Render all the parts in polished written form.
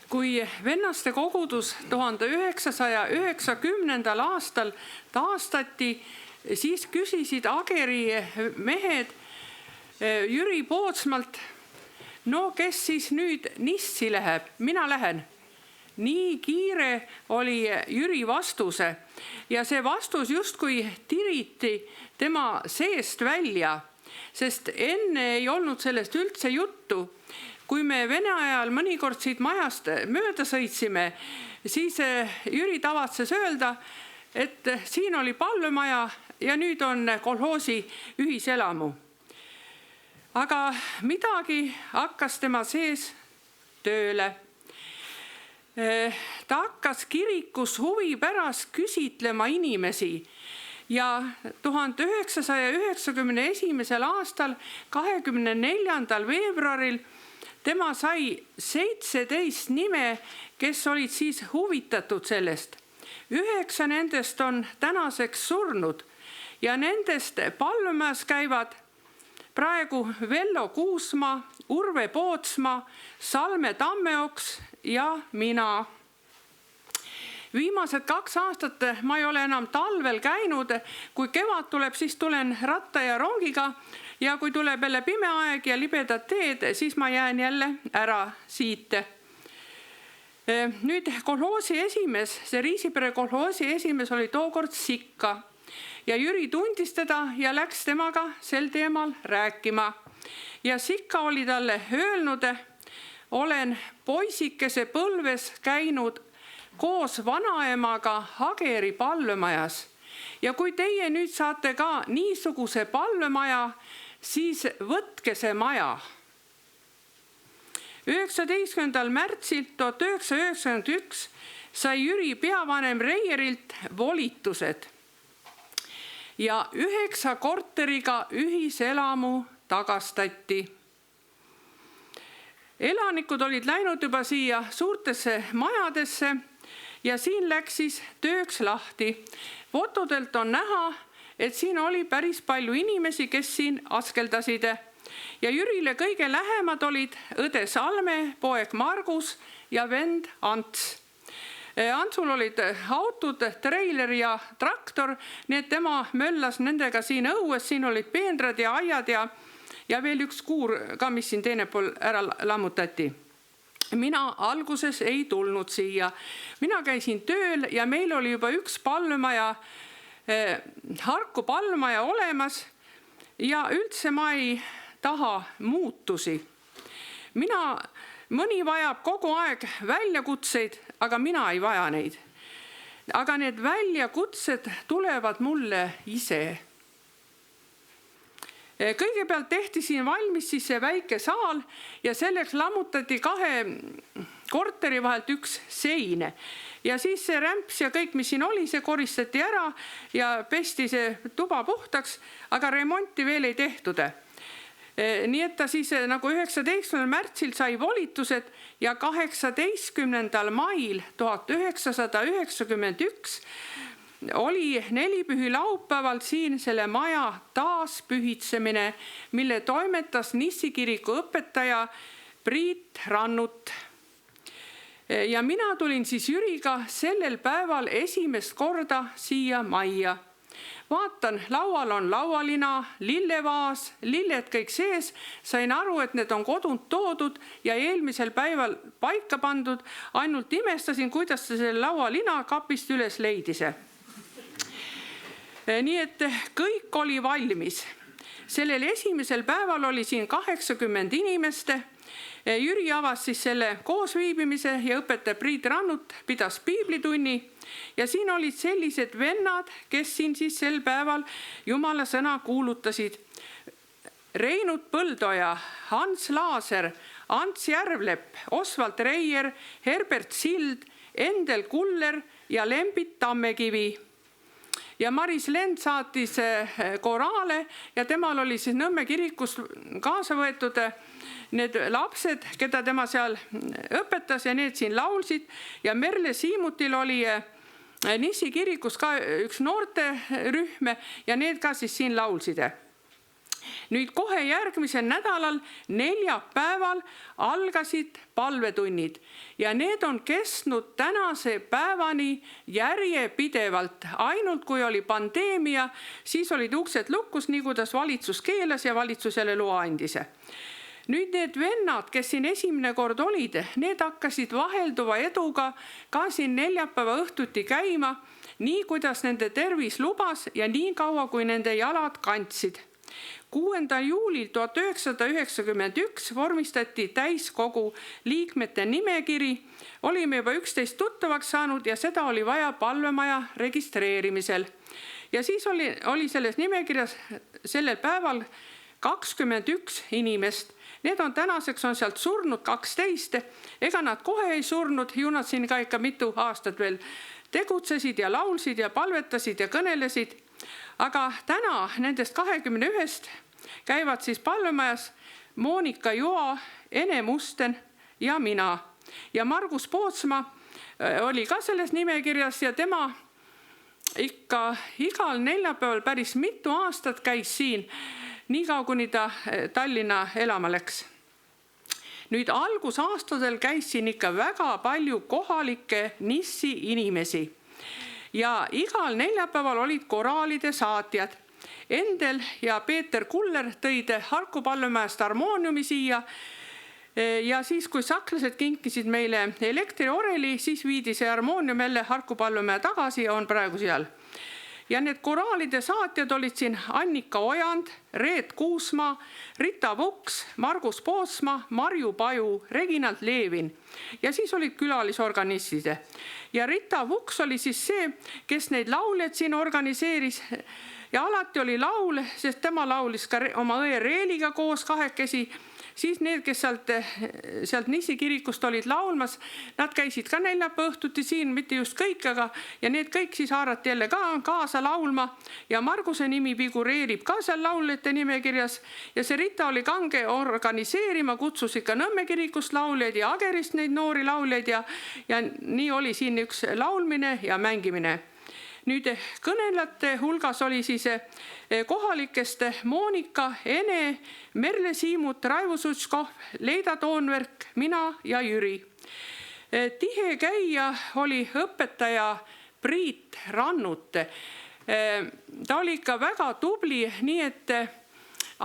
Kui vennaste kogudus 1990. aastal taastati, siis küsisid Ageri mehed Jüri Pootsmalt, no kes siis nüüd nissi läheb, mina lähen. Nii kiire oli Jüri vastuse ja see vastus justkui tiriti tema seest välja, sest enne ei olnud sellest üldse juttu. Kui me Vene ajal mõnikord siit majast mööda sõitsime, siis Jüri tavatses öelda, et siin oli palvemaja ja nüüd on kolhoosi ühiselamu. Aga midagi hakkas tema sees tööle. Ta hakkas kirikus huvi pärast küsitlema inimesi ja 1991. aastal 24. veebruaril tema sai 17 nime, kes olid siis huvitatud sellest. 9 nendest on tänaseks surnud ja nendest palvemajas käivad praegu Vello Kuusma, Urve Pootsma, Salme Tammeoks ja mina. Viimased 2 aastat ma ei ole enam talvel käinud, kui kevad tuleb, siis tulen ratta ja rongiga ja kui tuleb jälle pime aeg ja libedad teed, siis ma jään jälle ära siit. Nüüd kolhoosi esimees, see Riisipere kolhoosi esimees oli tookord Sikka ja Jüri tundis teda ja läks temaga sel teemal rääkima. Ja Sikka oli talle öelnud, olen poisikese põlves käinud koos vanaemaga Ageri palvemajas ja kui teie nüüd saate ka niisuguse palvemaja, siis võtke see maja. 19. märtsil 1991 sai Jüri peavanem Reierilt volitused ja 9 korteriga ühiselamu tagastati. Elanikud olid läinud juba siia suurtesse majadesse ja siin läks siis tööks lahti. Fotodelt on näha, et siin oli päris palju inimesi, kes siin askeldasid. Ja Jürile kõige lähemad olid õde Salme, poeg Margus ja vend Ants. Antsul olid autod, treiler ja traktor, nii et tema möllas nendega siin õues, siin olid peenrad ja aiad ja veel üks kuur ka, mis siin teine pool ära lammutati. Mina alguses ei tulnud siia. Mina käisin tööl ja meil oli juba üks palvemaja, Harku palvemaja olemas ja üldse ma ei taha muutusi. Mõni vajab kogu aeg väljakutseid, aga mina ei vaja neid. Aga need väljakutsed tulevad mulle ise. Kõigepealt tehti siin valmis siis see väike saal ja selleks lammutati 2 korteri vahelt üks sein. Ja siis see rämps ja kõik, mis siin oli, see koristati ära ja pesti see tuba puhtaks, aga remonti veel ei tehtud. Nii et ta siis nagu 19. märtsil sai volitused ja 18. mail 1991 oli nelipühi laupäeval siin selle maja taaspühitsemine, mille toimetas Nissi kiriku õpetaja Priit Rannut. Ja mina tulin siis Jüriga sellel päeval esimest korda siia majja. Vaatan, laual on laualina, lillevaas, lilled kõik sees. Sain aru, et need on kodunt toodud ja eelmisel päeval paika pandud. Ainult imestasin, kuidas see laualina kapist üles leidis. Nii et kõik oli valmis. Sellel esimesel päeval oli siin 80 inimest. Jüri avas siis selle koosviibimise ja õpetaja Priit Rannut pidas piiblitunni. Ja siin olid sellised vennad, kes siin siis sel päeval Jumala sõna kuulutasid. Reinut Põldoja, Hans Laaser, Ants Järvlepp, Osvald Reier, Herbert Sild, Endel Kuller ja Lembit Tammekivi. Ja Maris Lend saatis koraale ja temal oli siis Nõmme kirikus kaasa võetud need lapsed, keda tema seal õpetas ja need siin laulsid. Ja Merle Siimutil oli Nissi kirikus ka üks noorte rühm ja need ka siis siin laulsid. Nüüd kohe järgmisel nädalal, neljapäeval algasid palvetunnid ja need on kestnud tänase päevani järjepidevalt. Ainult kui oli pandeemia, siis olid uksed lukus, nii kuidas valitsus keelas ja valitsus jälle loa andis. Nüüd need vennad, kes siin esimene kord olid, need hakkasid vahelduva eduga ka siin neljapäeva õhtuti käima, nii kuidas nende tervis lubas ja nii kaua, kui nende jalad kandsid. 6. juulil 1991 vormistati täiskogu liikmete nimekiri, olime juba 11 tuttavaks saanud ja seda oli vaja palvemaja registreerimisel. Ja siis oli selles nimekirjas sellel päeval 21 inimest. Need on tänaseks on sealt surnud 12, ega nad kohe ei surnud, ju nad siin ka ikka mitu aastat veel tegutsesid ja laulsid ja palvetasid ja kõnelesid. Aga täna nendest 21 käivad siis palvemajas Monika Joa, Ene Musten ja mina. Ja Margus Pootsma oli ka selles nimekirjas ja tema ikka igal neljapäeval päris mitu aastat käis siin, nii kaua kuni ta Tallinna elama läks. Nüüd algusaastadel käis siin ikka väga palju kohalikke nissi inimesi. Ja igal neljapäeval olid koraalide saatjad. Endel ja Peeter Kuller tõid Harku palvemajast harmooniumi siia ja siis, kui sakslased kinkisid meile elektrioreli, siis viidi see harmoonium jälle Harku palvemaja tagasi ja on praegu seal. Ja need koraalide saatjad olid siin Annika Ojand, Reet Kuusmaa, Rita Vuks, Margus Pootsma, Marju Paju, Reginald Levin ja siis olid külalisorganistid. Ja Rita Vuks oli siis see, kes neid lauljad siin organiseeris ja alati oli laul, sest tema laulis ka oma õe Reeliga koos kahekesi. Siis need, kes sealt Nissi kirikust olid laulmas, nad käisid ka neljapäeva õhtuti siin, mitte just kõik, ja need kõik siis haarati jälle ka kaasa laulma ja Marguse nimi figureerib ka seal lauljate nimekirjas ja see Rita oli kange organiseerima, kutsus ikka Nõmme kirikust lauljaid ja Agerist neid noori lauljaid ja nii oli siin üks laulmine ja mängimine. Nüüd kõnelejate hulgas oli siis kohalikest Monika, Ene, Merle Siimut, Raivo Sutškov, Leida Toonverk, mina ja Jüri. Tihe käija oli õpetaja Priit Rannut. Ta oli ikka väga tubli, nii et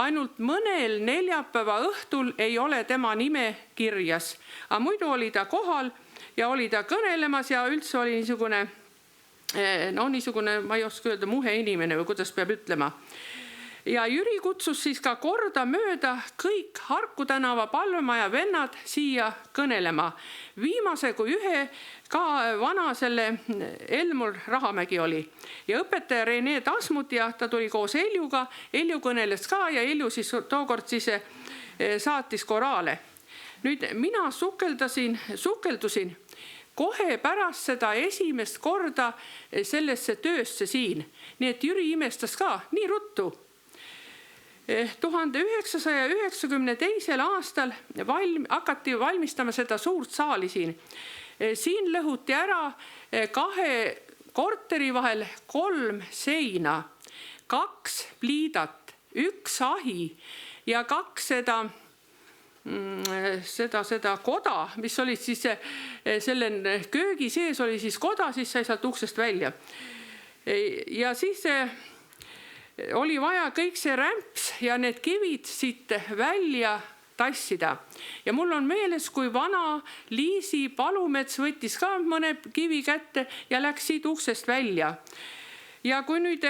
ainult mõnel neljapäeva õhtul ei ole tema nime kirjas. Aga muidu oli ta kohal ja oli ta kõnelemas ja üldse oli niisugune, ma ei oska öelda, muhe inimene või kuidas peab ütlema. Ja Jüri kutsus siis ka korda mööda kõik Harku tänava palvemaja vennad siia kõnelema. Viimase kui ühe ka vana selle Elmur Rahamägi oli. Ja õpetaja Rene Tasmut ja ta tuli koos Eljuga. Elju kõneles ka ja Elju siis tookord siis saatis koraale. Nüüd mina sukeldusin kohe pärast seda esimest korda sellesse töösse siin. Nii et Jüri imestas ka nii ruttu. 1992. aastal hakati valmistama seda suurt saali siin. Siin lõhuti ära 2 korteri vahel 3 seina, 2 pliidat, 1 ahi ja 2 seda koda, mis oli siis selle köögi sees oli siis koda, siis sai sealt uksest välja. Ja siis oli vaja kõik see rämps ja need kivid siit välja tassida. Ja mul on meeles, kui vana Liisi Palumets võttis ka mõne kivi kätte ja läks siit uksest välja. Ja kui nüüd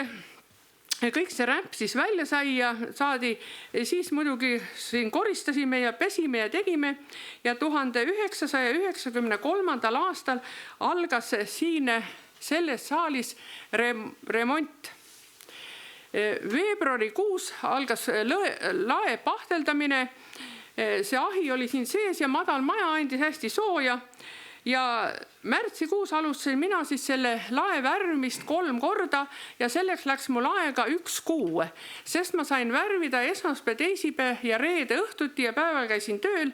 kõik see rämp siis välja sai ja saadi, siis muidugi siin koristasime ja pesime ja tegime ja 1993. aastal algas siin selles saalis remont. Veebruarikuus algas lae pahteldamine, see ahi oli siin sees ja madal maja andis hästi sooja. Ja märtsikuus alustasin mina siis selle lae värvimist 3 korda ja selleks läks mul aega 1 kuu, sest ma sain värvida esmaspäev, teisipäev ja reede õhtuti ja päeval käisin tööl.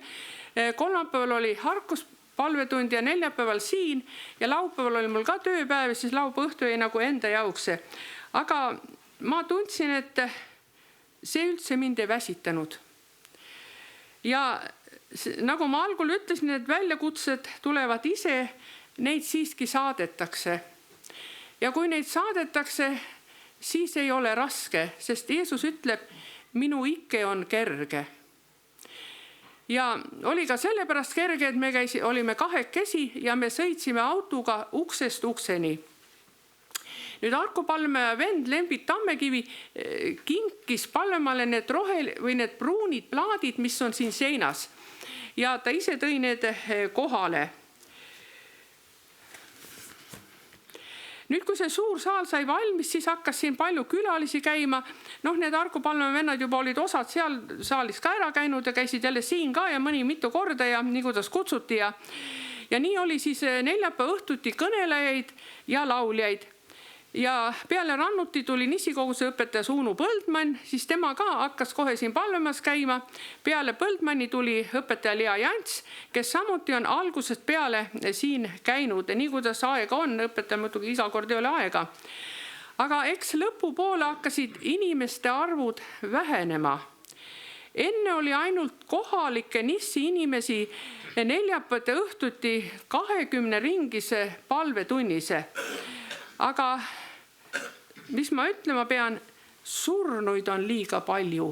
Kolmapäeval oli Harkus palvetund ja neljapäeval siin ja laupäeval oli mul ka tööpäev, siis laupäeva õhtu jäi nagu enda jaoks. Aga ma tundsin, et see üldse mind ei väsitanud. Ja nagu ma algul ütlesin, need väljakutsed tulevad ise, neid siiski saadetakse. Ja kui neid saadetakse, siis ei ole raske, sest Jeesus ütleb, minu ikke on kerge. Ja oli ka sellepärast kerge, et me olime kahekesi ja me sõitsime autoga uksest ukseni. Nüüd Arko Palmemaa vend Lembit Tammekivi kinkis Palmemaale need pruunid plaadid, mis on siin seinas. Ja ta ise tõi need kohale. Nüüd, kui see suur saal sai valmis, siis hakkas siin palju külalisi käima. Need Arko Palmemaa vennad juba olid osad seal saalis ka ära käinud ja käisid jälle siin ka ja mõni mitu korda ja nii kuidas kutsuti. Ja nii oli siis neljapäeva õhtuti kõnelejaid ja lauljaid. Ja peale Rannuti tuli Nissikoguse õpetaja Uunu Põldmann, siis tema ka hakkas kohe siin Palmemaas käima. Peale Põldmanni tuli õpetaja Lea Jants, kes samuti on algusest peale siin käinud. Nii kuidas aega on, õpetaja muidugi iga kord ei ole aega. Aga eks lõpupoole hakkasid inimeste arvud vähenema. Enne oli ainult kohalikke Nissi inimesi neljapäevade õhtuti 20 ringise palvetunnise. Aga mis ma ütlema pean, surnuid on liiga palju.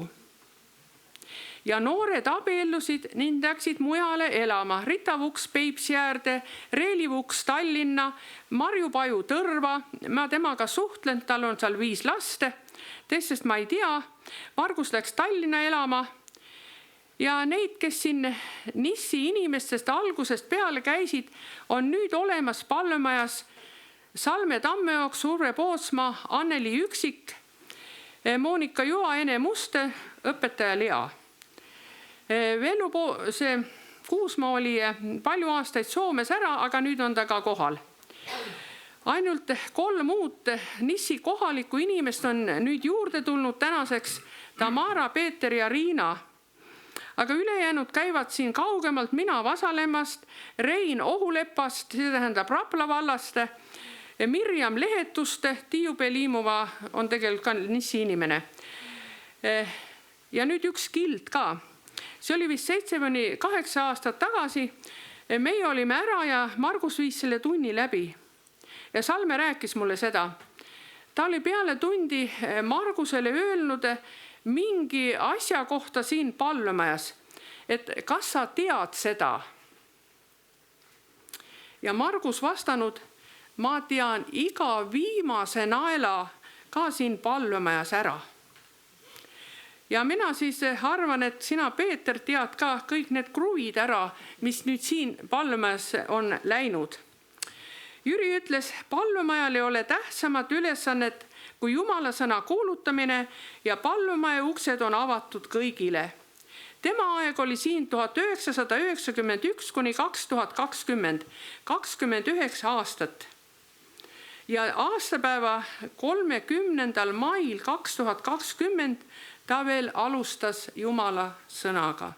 Ja noored abiellusid ning läksid mujale elama. Rita Vuks Peipsi äärde, Reeli Vuks Tallinna, Marju Paju Tõrva. Ma temaga suhtlen, tal on seal 5 laste. Teistest ma ei tea. Margus läks Tallinna elama. Ja neid, kes siin Nissi inimestest algusest peale käisid, on nüüd olemas Palmemajas Salme Tammeoks, Urve Pootsmaa, Anneli Üksik, Monika Joa, Ene Muste, õpetaja Lea. Vellu Kuusmaa oli palju aastaid Soomes ära, aga nüüd on ta ka kohal. Ainult 3 uut Nissi kohalikku inimest on nüüd juurde tulnud tänaseks, Tamara, Peeter ja Riina. Aga ülejäänud käivad siin kaugemalt, mina Vasalemmast, Rein Ohulepast, see tähendab Rapla vallast, Mirjam Lehetuste, Tiiu Belimova on tegelikult ka Nissi inimene. Ja nüüd üks kild ka. See oli vist 7-8 aastat tagasi. Meie olime ära ja Margus viis selle tunni läbi. Ja Salme rääkis mulle seda. Ta oli peale tundi Margusele öelnud mingi asja kohta siin Palmemajas, et kas sa tead seda? Ja Margus vastanud, ma tean iga viimase naela ka siin Palmemajas ära. Ja mina siis arvan, et sina, Peeter, tead ka kõik need kruvid ära, mis nüüd siin Palmemajas on läinud. Jüri ütles, Palmemajal ei ole tähtsamat ülesannet kui Jumala sõna kuulutamine ja Palmemaja uksed on avatud kõigile. Tema aeg oli siin 1991 kuni 2020, 29 aastat. Ja aastapäeva 30. mail 2020 ta veel alustas Jumala sõnaga.